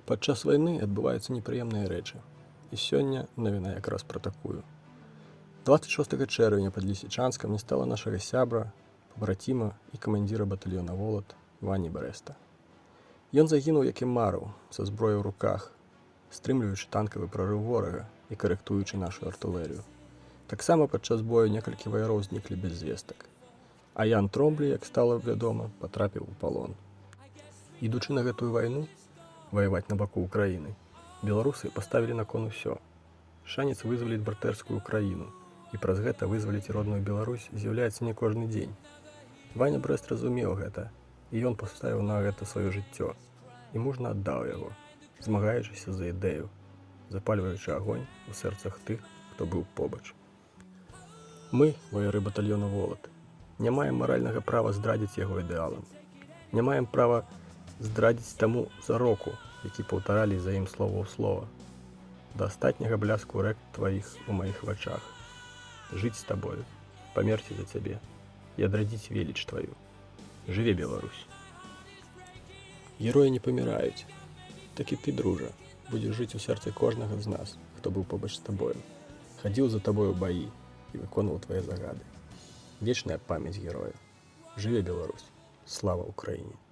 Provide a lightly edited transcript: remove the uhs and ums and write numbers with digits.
Падчас вайны адбываюцца непрыемныя рэчы. І сёння навіна якраз пра такую. 26 чэрвеня пад Лісічанскам не стала нашага сябра, пабраціма і камандзіра батальёна «Волат» Вані Брэста. Ён загінуў, як і марыў, са зброяй у руках, стрымліваючы танкавы прарыў ворага і карэктуючы нашу артылерыю. Таксама падчас бою некалькі ваяроў зніклі без звестак. А Ян Тромблі, як стала вядома, патрапіў у палон. Ідучы на гэтую вайну, ваяваць на баку Украіны, беларусы паставілі на кон усё. Шанец вызваліць братэрскую краіну, і праз гэта вызваліць родную Беларусь з'яўляецца не кожны дзень. Ваня Брэст разумеў гэта, і ён паставіў на гэта сваё жыццё, і мужна аддаў яго, змагаючыся за ідэю, запальваючы агонь у сэрцах тых, хто быў побач. Мы, ваяры батальёну «Волат», не маем маральнага права здрадзіць яго ідэалам. Не маем права здрадзіць таму зароку, які паўтаралі за ім слова ў слова. Да астатняга бляску рэк тваіх у маіх вачах. Жыць з табою, памерці за цябе і адрадзіць веліч тваю. Жыве Беларусь! Героі не паміраюць. Так і ты, дружа, будзеш жыць у сэрцы кожнага з нас, хто быў побач з табою, хадзіў за табою баі і выконваў твае загады. Вечная памяць героя. Жыве Беларусь! Слава Украіне!